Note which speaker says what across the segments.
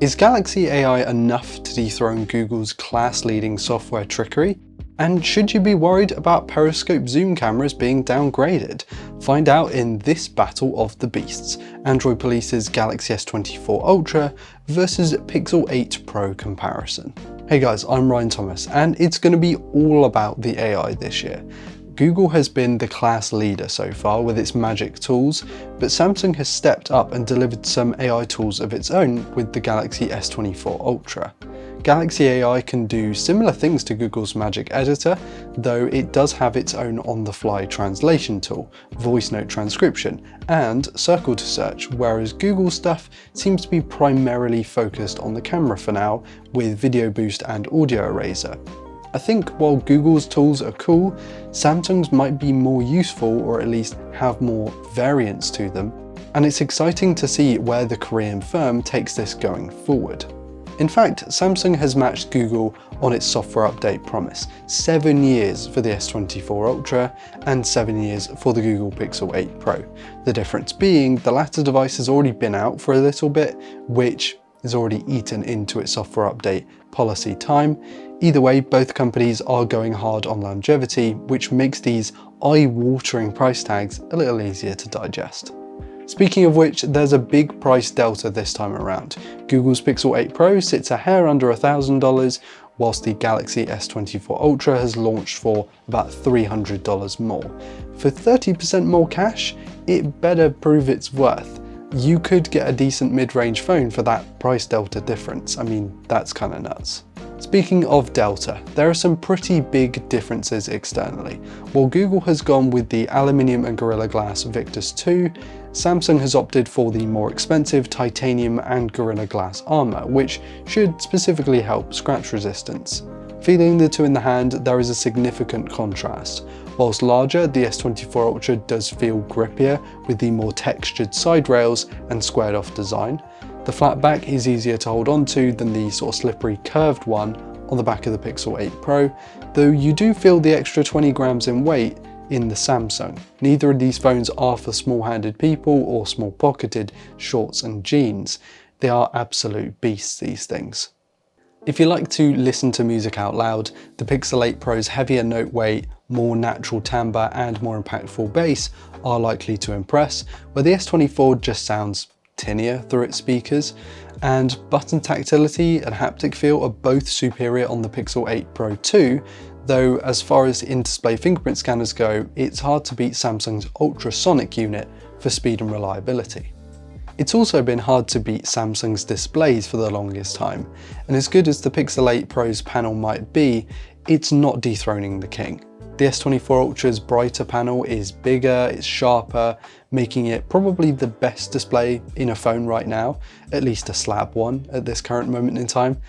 Speaker 1: Is Galaxy AI enough to dethrone Google's class-leading software trickery? And should you be worried about periscope zoom cameras being downgraded? Find out in this battle of the beasts, Android Police's Galaxy S24 Ultra versus Pixel 8 Pro comparison. Hey guys, I'm Ryan Thomas, and it's going to be all about the AI this year. Google has been the class leader so far with its magic tools, but Samsung has stepped up and delivered some AI tools of its own with the Galaxy S24 Ultra. Galaxy AI can do similar things to Google's Magic Editor, though it does have its own on-the-fly translation tool, voice note transcription, and circle to search, whereas Google's stuff seems to be primarily focused on the camera for now, with Video Boost and Audio Eraser. I think while Google's tools are cool, Samsung's might be more useful, or at least have more variance to them, and it's exciting to see where the Korean firm takes this going forward. In fact, Samsung has matched Google on its software update promise, 7 years for the S24 Ultra and 7 years for the Google Pixel 8 Pro. The difference being the latter device has already been out for a little bit, which is already eaten into its software update policy time. Either way, both companies are going hard on longevity, which makes these eye-watering price tags a little easier to digest. Speaking of which, there's a big price delta this time around. Google's Pixel 8 Pro sits a hair under $1,000, whilst the Galaxy S24 Ultra has launched for about $300 more. For 30% more cash, it better prove its worth. You could get a decent mid-range phone for that price delta difference. I mean, that's kind of nuts. Speaking of delta, there are some pretty big differences externally. While Google has gone with the aluminium and Gorilla Glass Victus 2, Samsung has opted for the more expensive titanium and Gorilla Glass armor, which should specifically help scratch resistance. Feeling the two in the hand, there is a significant contrast. Whilst larger, the S24 Ultra does feel grippier with the more textured side rails and squared off design. The flat back is easier to hold on to than the sort of slippery curved one on the back of the Pixel 8 Pro, though you do feel the extra 20 grams in weight in the Samsung. Neither of these phones are for small-handed people or small-pocketed shorts and jeans. They are absolute beasts, these things. If you like to listen to music out loud, the Pixel 8 Pro's heavier note weight, more natural timbre and more impactful bass are likely to impress, where the S24 just sounds tinier through its speakers, and button tactility and haptic feel are both superior on the Pixel 8 Pro too, though as far as in-display fingerprint scanners go, it's hard to beat Samsung's ultrasonic unit for speed and reliability. It's also been hard to beat Samsung's displays for the longest time, and as good as the Pixel 8 Pro's panel might be, it's not dethroning the king. The S24 Ultra's brighter panel is bigger, it's sharper, making it probably the best display in a phone right now, at least a slab one at this current moment in time,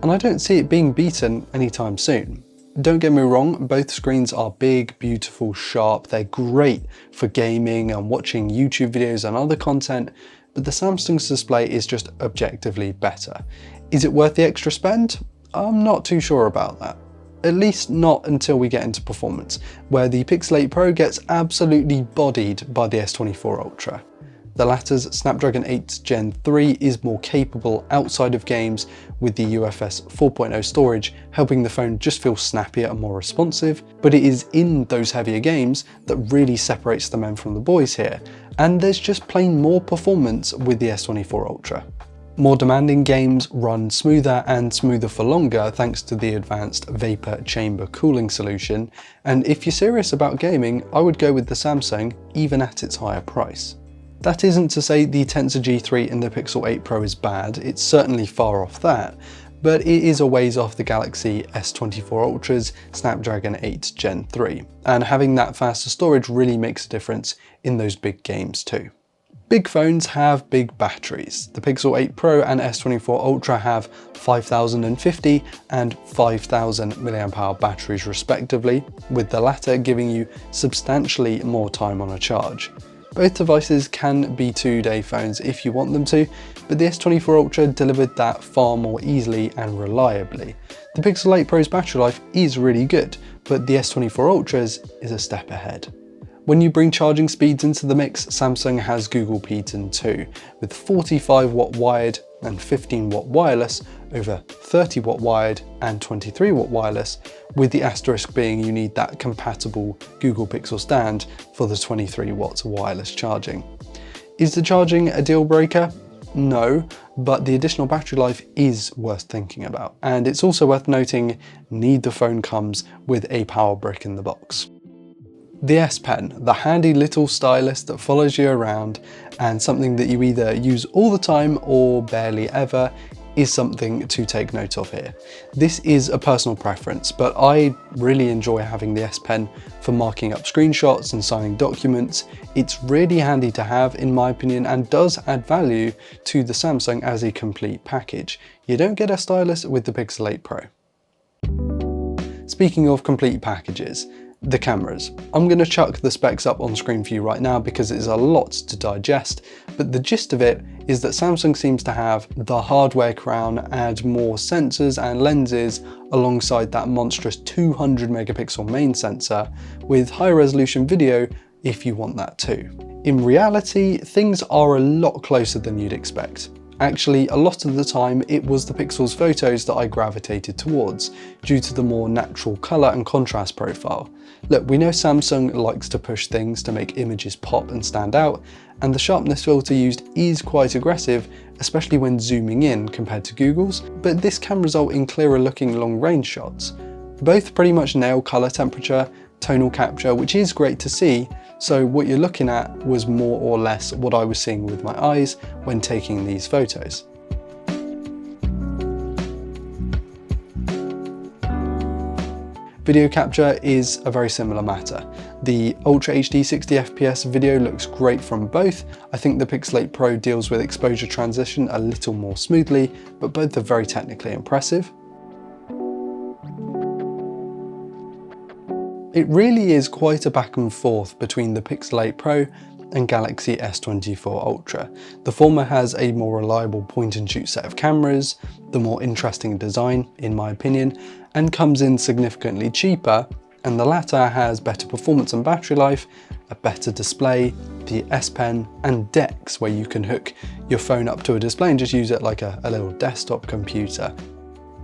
Speaker 1: and I don't see it being beaten anytime soon. Don't get me wrong, both screens are big, beautiful, sharp, they're great for gaming and watching YouTube videos and other content, but the Samsung's display is just objectively better. Is it worth the extra spend? I'm not too sure about that. At least not until we get into performance, where the Pixel 8 Pro gets absolutely bodied by the S24 Ultra. The latter's Snapdragon 8 Gen 3 is more capable outside of games, with the UFS 4.0 storage helping the phone just feel snappier and more responsive, but it is in those heavier games that really separates the men from the boys here, and there's just plain more performance with the S24 Ultra. More demanding games run smoother and smoother for longer thanks to the advanced vapor chamber cooling solution, and if you're serious about gaming, I would go with the Samsung even at its higher price. That isn't to say the Tensor G3 in the Pixel 8 Pro is bad, it's certainly far off that, but it is a ways off the Galaxy S24 Ultra's Snapdragon 8 Gen 3, and having that faster storage really makes a difference in those big games too. Big phones have big batteries. The Pixel 8 Pro and S24 Ultra have 5050 and 5000 mAh batteries respectively, with the latter giving you substantially more time on a charge. Both devices can be 2-day phones if you want them to, but the S24 Ultra delivered that far more easily and reliably. The Pixel 8 Pro's battery life is really good, but the S24 Ultra's is a step ahead. When you bring charging speeds into the mix, Samsung has Google P-Ton 2 with 45 watt wired and 15 watt wireless over 30 watt wired and 23 watt wireless, with the asterisk being you need that compatible Google Pixel stand for the 23 watts wireless charging. Is the charging a deal breaker? No, but the additional battery life is worth thinking about. And it's also worth noting, the phone comes with a power brick in the box. The S Pen, the handy little stylus that follows you around and something that you either use all the time or barely ever, is something to take note of here. This is a personal preference, but I really enjoy having the S Pen for marking up screenshots and signing documents. It's really handy to have, in my opinion, and does add value to the Samsung as a complete package. You don't get a stylus with the Pixel 8 Pro. Speaking of complete packages, the cameras. I'm going to chuck the specs up on screen for you right now because it's a lot to digest, but the gist of it is that Samsung seems to have the hardware crown, add more sensors and lenses alongside that monstrous 200 megapixel main sensor with high resolution video if you want that too. In reality, things are a lot closer than you'd expect. Actually, a lot of the time it was the Pixel's photos that I gravitated towards due to the more natural colour and contrast profile. Look, we know Samsung likes to push things to make images pop and stand out, and the sharpness filter used is quite aggressive, especially when zooming in compared to Google's, but this can result in clearer looking long range shots. Both pretty much nail colour temperature, tonal capture, which is great to see, so what you're looking at was more or less what I was seeing with my eyes when taking these photos. Video capture is a very similar matter. The Ultra HD 60 FPS video looks great from both. I think the Pixel 8 Pro deals with exposure transition a little more smoothly, but both are very technically impressive. It really is quite a back and forth between the Pixel 8 Pro and Galaxy S24 Ultra. The former has a more reliable point and shoot set of cameras, the more interesting design in my opinion, and comes in significantly cheaper, and the latter has better performance and battery life, a better display, the S Pen and DeX where you can hook your phone up to a display and just use it like a little desktop computer.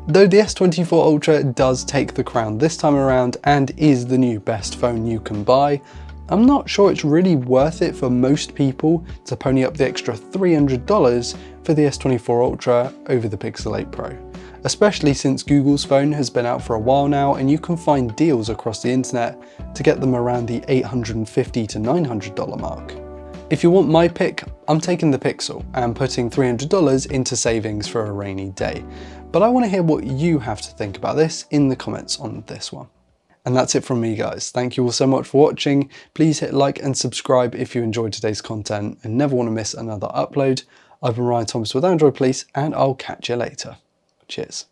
Speaker 1: Though the S24 Ultra does take the crown this time around and is the new best phone you can buy, I'm not sure it's really worth it for most people to pony up the extra $300 for the S24 Ultra over the Pixel 8 Pro. Especially since Google's phone has been out for a while now and you can find deals across the internet to get them around the $850 to $900 mark. If you want my pick, I'm taking the Pixel and putting $300 into savings for a rainy day. But I want to hear what you have to think about this in the comments on this one. And that's it from me guys. Thank you all so much for watching. Please hit like and subscribe if you enjoyed today's content and never want to miss another upload. I've been Ryan Thomas with Android Police and I'll catch you later. Cheers.